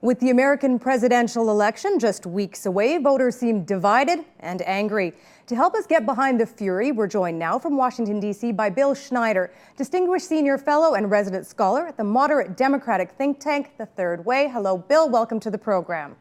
With the American presidential election just weeks away, voters seem divided and angry. To help us get behind the fury, we're joined now from Washington, D.C. by Bill Schneider, Distinguished Senior Fellow and Resident Scholar at the moderate Democratic think tank, The Third Way. Hello, Bill. Welcome to the program.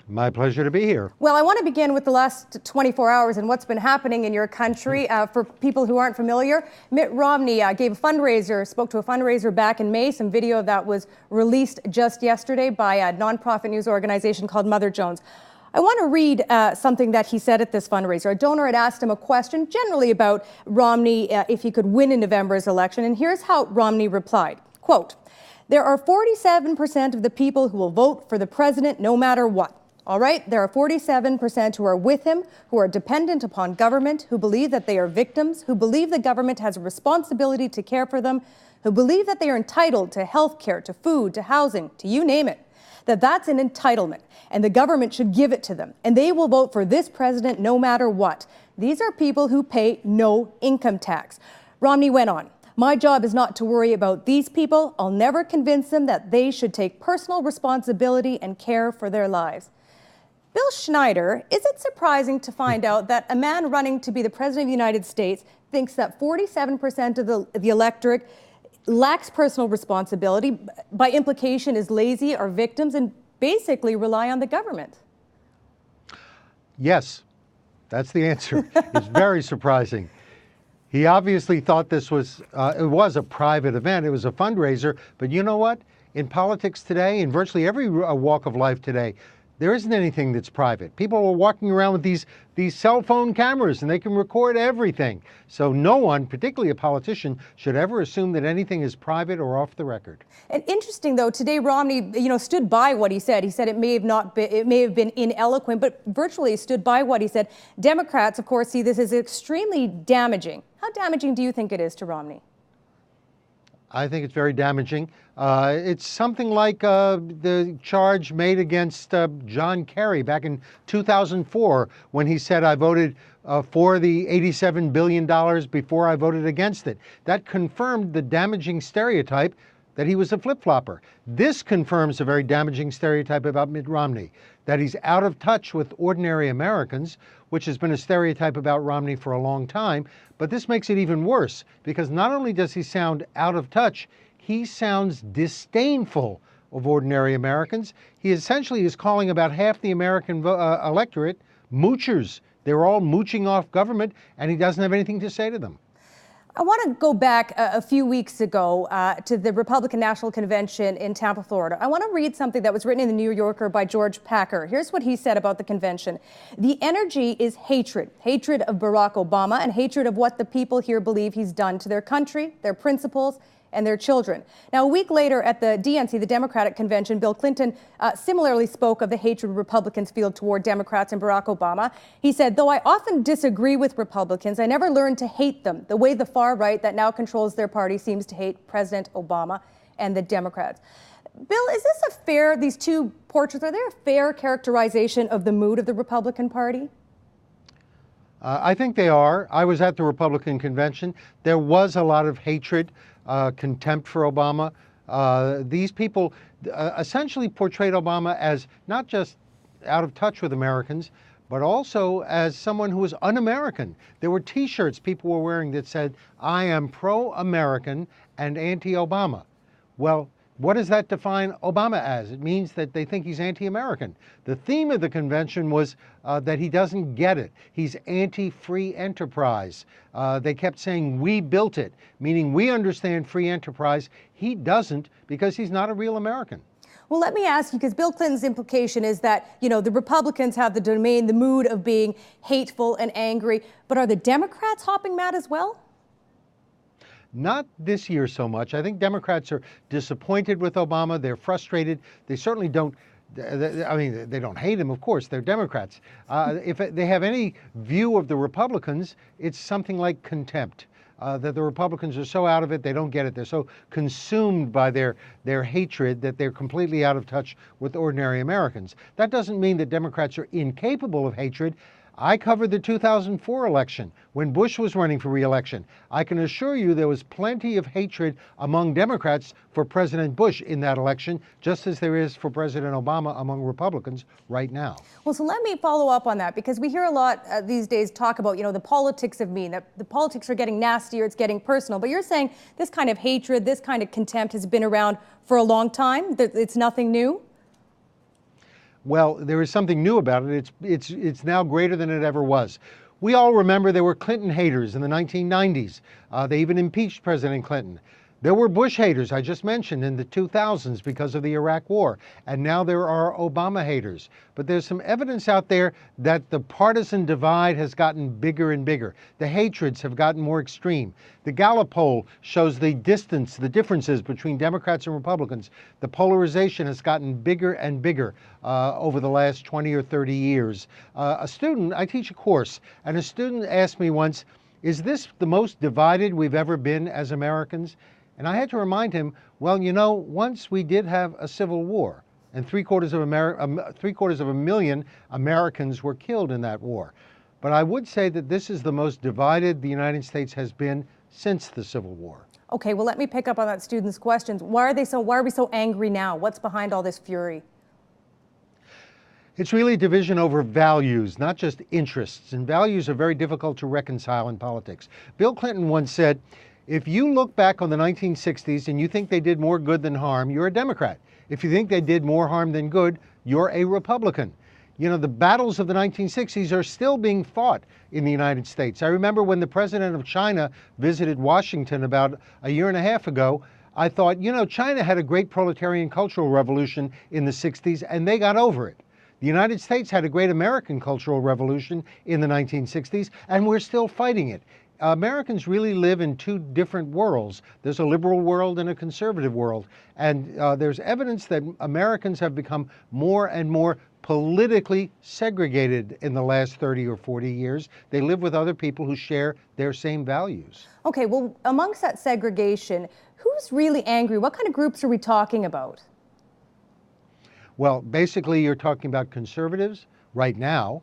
My pleasure to be here. Well, I want to begin with the last 24 hours and what's been happening in your country. For people who aren't familiar, Mitt Romney gave a fundraiser, spoke to a fundraiser back in May. Some video of that was released just yesterday by a nonprofit news organization called Mother Jones. I want to read something that he said at this fundraiser. A donor had asked him a question generally about Romney if he could win in November's election, and here's how Romney replied, quote, "There are 47% of the people who will vote for the president no matter what. All right, there are 47% who are with him, who are dependent upon government, who believe that they are victims, who believe the government has a responsibility to care for them, who believe that they are entitled to health care, to food, to housing, to you name it, that that's an entitlement, and the government should give it to them, and they will vote for this president no matter what. These are people who pay no income tax." Romney went on, "My job is not to worry about these people. I'll never convince them that they should take personal responsibility and care for their lives." Bill Schneider, is it surprising to find out that a man running to be the president of the United States thinks that 47% of the electorate lacks personal responsibility, by implication is lazy, are victims, and basically rely on the government? Yes, that's the answer. It's very surprising. He obviously thought this was, it was a private event, it was a fundraiser, but you know what? In politics today, in virtually every walk of life today, there isn't anything that's private. People are walking around with these cell phone cameras and they can record everything. So no one, particularly a politician, should ever assume that anything is private or off the record. And interesting though, today Romney, stood by what he said. He said it may have been ineloquent, but virtually stood by what he said. Democrats, of course, see this as extremely damaging. How damaging do you think it is to Romney? I think it's very damaging. It's something like the charge made against John Kerry back in 2004 when he said, I voted for the $87 billion before I voted against it. That confirmed the damaging stereotype that he was a flip-flopper. This confirms a very damaging stereotype about Mitt Romney, that he's out of touch with ordinary Americans, which has been a stereotype about Romney for a long time. But this makes it even worse, because not only does he sound out of touch, he sounds disdainful of ordinary Americans. He essentially is calling about half the American electorate moochers. They're all mooching off government, and he doesn't have anything to say to them. I want to go back a few weeks ago to the Republican National Convention in Tampa, Florida. I want to read something that was written in the New Yorker by George Packer. Here's what he said about the convention. "The energy is hatred, hatred of Barack Obama and hatred of what the people here believe he's done to their country, their principles, and their children." Now, a week later at the DNC, the Democratic Convention, Bill Clinton similarly spoke of the hatred Republicans feel toward Democrats and Barack Obama. He said, "Though I often disagree with Republicans, I never learned to hate them the way the far right that now controls their party seems to hate President Obama and the Democrats." Bill, is this a fair, these two portraits, are there a fair characterization of the mood of the Republican Party? I think they are. I was at the Republican convention. There was a lot of hatred, contempt for Obama. These people essentially portrayed Obama as not just out of touch with Americans, but also as someone who was un-American. There were T-shirts people were wearing that said, "I am pro-American and anti-Obama." Well, what does that define Obama as? It means that they think he's anti-American. The theme of the convention was that he doesn't get it. He's anti-free enterprise. They kept saying, "We built it," meaning we understand free enterprise. He doesn't, because he's not a real American. Well, let me ask you, because Bill Clinton's implication is that, the Republicans have the domain, the mood of being hateful and angry, but are the Democrats hopping mad as well? Not this year so much. I think Democrats are disappointed with Obama. They're frustrated. They certainly don't, they don't hate him, of course. They're Democrats. If they have any view of the Republicans, it's something like contempt. That the Republicans are so out of it, they don't get it. They're so consumed by their hatred that they're completely out of touch with ordinary Americans. That doesn't mean that Democrats are incapable of hatred. I covered the 2004 election when Bush was running for re-election. I can assure you there was plenty of hatred among Democrats for President Bush in that election, just as there is for President Obama among Republicans right now. Well, so let me follow up on that, because we hear a lot these days talk about, the politics of mean, that the politics are getting nastier, it's getting personal. But you're saying this kind of hatred, this kind of contempt has been around for a long time? It's nothing new? Well, there is something new about it. It's now greater than it ever was. We all remember there were Clinton haters in the 1990s. They even impeached President Clinton. There were Bush haters, I just mentioned, in the 2000s because of the Iraq War. And now there are Obama haters. But there's some evidence out there that the partisan divide has gotten bigger and bigger. The hatreds have gotten more extreme. The Gallup poll shows the distance, the differences between Democrats and Republicans. The polarization has gotten bigger and bigger over the last 20 or 30 years. I teach a course, and a student asked me once, is this the most divided we've ever been as Americans? And I had to remind him, well, once we did have a civil war, and three-quarters of a million Americans were killed in that war. But I would say that this is the most divided the United States has been since the Civil War. Okay, well, let me pick up on that student's questions. Why are we so angry now? What's behind all this fury? It's really division over values, not just interests. And values are very difficult to reconcile in politics. Bill Clinton once said, if you look back on the 1960s and you think they did more good than harm, you're a Democrat. If you think they did more harm than good, you're a Republican. The battles of the 1960s are still being fought in the United States. I remember when the president of China visited Washington about a year and a half ago, I thought, China had a great proletarian cultural revolution in the 60s and they got over it. The United States had a great American cultural revolution in the 1960s and we're still fighting it. Americans really live in two different worlds. There's a liberal world and a conservative world. And there's evidence that Americans have become more and more politically segregated in the last 30 or 40 years. They live with other people who share their same values. Okay, well, amongst that segregation, who's really angry? What kind of groups are we talking about? Well, basically, you're talking about conservatives right now,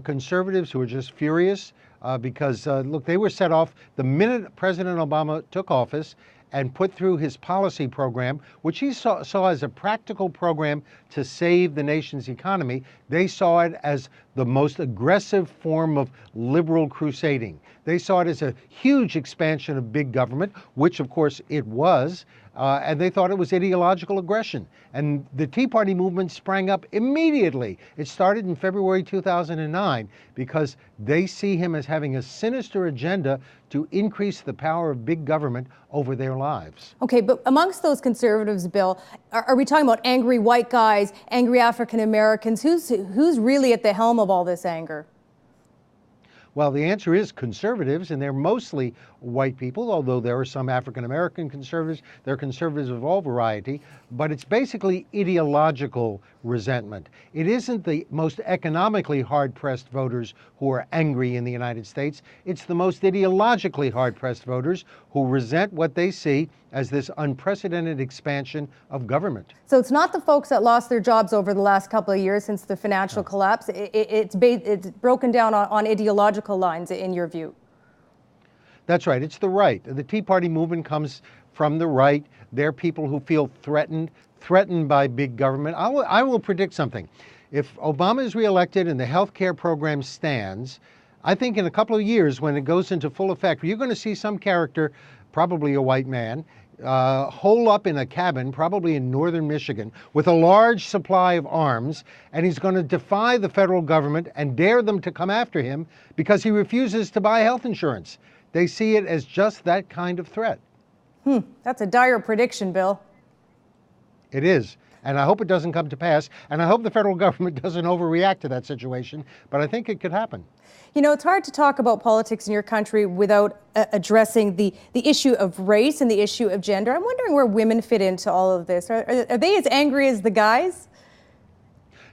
conservatives who are just furious because, look, they were set off the minute President Obama took office and put through his policy program, which he saw as a practical program to save the nation's economy. They saw it as the most aggressive form of liberal crusading. They saw it as a huge expansion of big government, which of course it was, and they thought it was ideological aggression. And the Tea Party movement sprang up immediately. It started in February 2009 because they see him as having a sinister agenda to increase the power of big government over their lives. Okay, but amongst those conservatives, Bill, are we talking about angry white guys, angry African Americans? Who's really at the helm of all this anger? Well, the answer is conservatives, and they're mostly white people, although there are some African American conservatives. There are conservatives of all variety, but it's basically ideological resentment. It isn't the most economically hard-pressed voters who are angry in the United States. It's the most ideologically hard-pressed voters who resent what they see as this unprecedented expansion of government. So it's not the folks that lost their jobs over the last couple of years since the financial collapse. It's broken down on ideological lines, in your view. That's right. It's the right. The Tea Party movement comes from the right. They're people who feel threatened by big government. I will predict something. If Obama is reelected and the health care program stands, I think in a couple of years when it goes into full effect, you're going to see some character, probably a white man, hole up in a cabin, probably in northern Michigan, with a large supply of arms, and he's going to defy the federal government and dare them to come after him because he refuses to buy health insurance. They see it as just that kind of threat. That's a dire prediction, Bill. It is. And I hope it doesn't come to pass. And I hope the federal government doesn't overreact to that situation. But I think it could happen. It's hard to talk about politics in your country without addressing the issue of race and the issue of gender. I'm wondering where women fit into all of this. Are they as angry as the guys?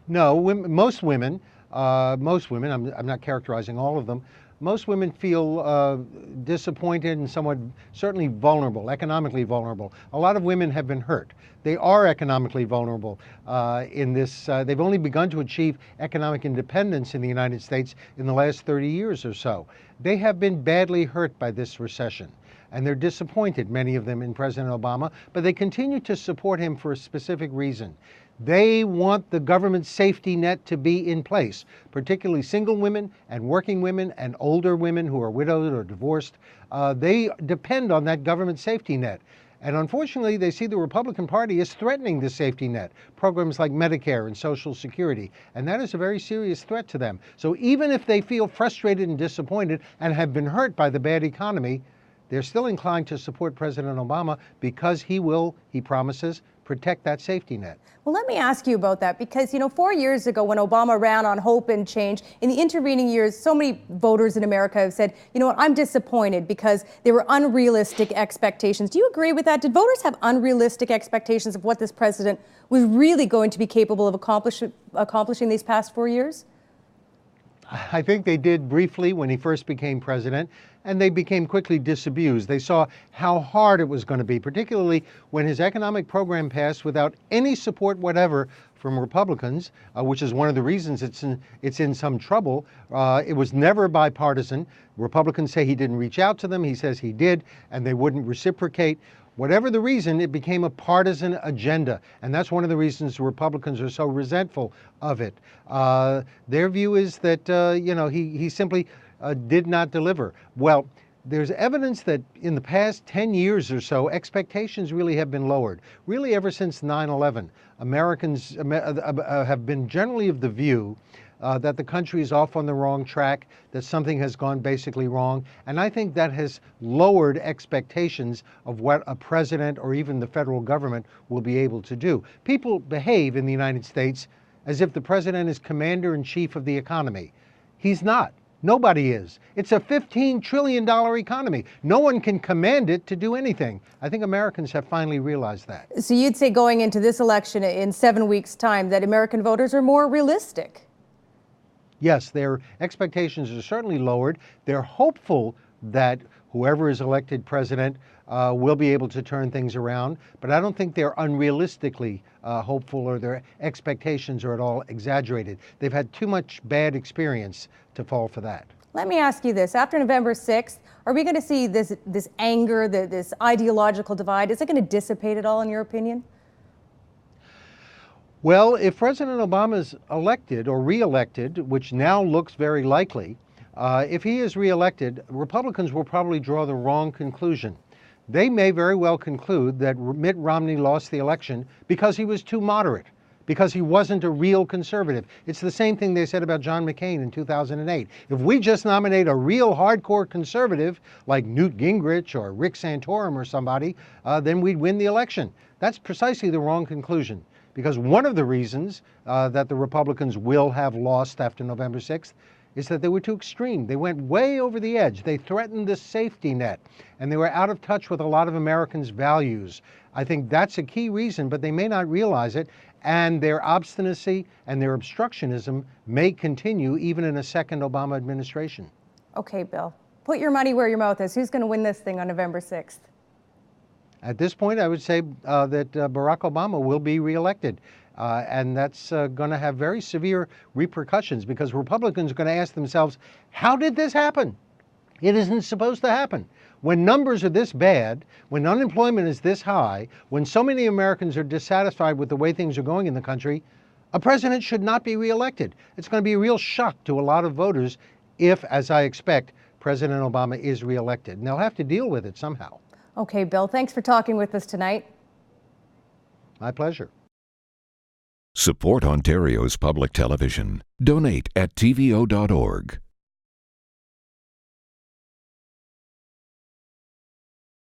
No, most women, I'm not characterizing all of them, most women feel disappointed and somewhat, certainly vulnerable, economically vulnerable. A lot of women have been hurt. They are economically vulnerable in this. They've only begun to achieve economic independence in the United States in the last 30 years or so. They have been badly hurt by this recession. And they're disappointed, many of them, in President Obama, but they continue to support him for a specific reason. They want the government safety net to be in place, particularly single women and working women and older women who are widowed or divorced. They depend on that government safety net. And unfortunately, they see the Republican Party is threatening the safety net, programs like Medicare and Social Security, and that is a very serious threat to them. So even if they feel frustrated and disappointed and have been hurt by the bad economy, they're still inclined to support President Obama because he will, he promises, protect that safety net. Well, let me ask you about that because, 4 years ago when Obama ran on hope and change, in the intervening years, so many voters in America have said, you know what, I'm disappointed because there were unrealistic expectations. Do you agree with that? Did voters have unrealistic expectations of what this president was really going to be capable of accomplishing these past 4 years? I think they did briefly when he first became president, and they became quickly disabused. They saw how hard it was going to be, particularly when his economic program passed without any support whatever from Republicans, which is one of the reasons it's in some trouble. It was never bipartisan. Republicans say he didn't reach out to them. He says he did, and they wouldn't reciprocate. Whatever the reason, it became a partisan agenda, and that's one of the reasons Republicans are so resentful of it. Their view is that he simply did not deliver. Well, there's evidence that in the past 10 years or so, expectations really have been lowered. Really, ever since 9/11, Americans have been generally of the view that the country is off on the wrong track, that something has gone basically wrong. And I think that has lowered expectations of what a president or even the federal government will be able to do. People behave in the United States as if the president is commander-in-chief of the economy. He's not. Nobody is. It's a $15 trillion economy. No one can command it to do anything. I think Americans have finally realized that. So you'd say going into this election in 7 weeks' time that American voters are more realistic? Yes, their expectations are certainly lowered. They're hopeful that whoever is elected president will be able to turn things around, but I don't think they're unrealistically hopeful or their expectations are at all exaggerated. They've had too much bad experience to fall for that. Let me ask you this. After November 6th, are we going to see this anger, this ideological divide? Is it going to dissipate at all, in your opinion? Well, if President Obama is elected or re-elected, which now looks very likely, if he is re-elected, Republicans will probably draw the wrong conclusion. They may very well conclude that Mitt Romney lost the election because he was too moderate, because he wasn't a real conservative. It's the same thing they said about John McCain in 2008. If we just nominate a real hardcore conservative like Newt Gingrich or Rick Santorum or somebody, then we'd win the election. That's precisely the wrong conclusion. Because one of the reasons that the Republicans will have lost after November 6th is that they were too extreme. They went way over the edge. They threatened the safety net, and they were out of touch with a lot of Americans' values. I think that's a key reason, but they may not realize it, and their obstinacy and their obstructionism may continue even in a second Obama administration. Okay, Bill, put your money where your mouth is. Who's going to win this thing on November 6th? At this point, I would say that Barack Obama will be reelected. And that's going to have very severe repercussions because Republicans are going to ask themselves, how did this happen? It isn't supposed to happen. When numbers are this bad, when unemployment is this high, when so many Americans are dissatisfied with the way things are going in the country, a president should not be reelected. It's going to be a real shock to a lot of voters if, as I expect, President Obama is reelected. And they'll have to deal with it somehow. Okay, Bill, thanks for talking with us tonight. My pleasure. Support Ontario's public television. Donate at tvo.org.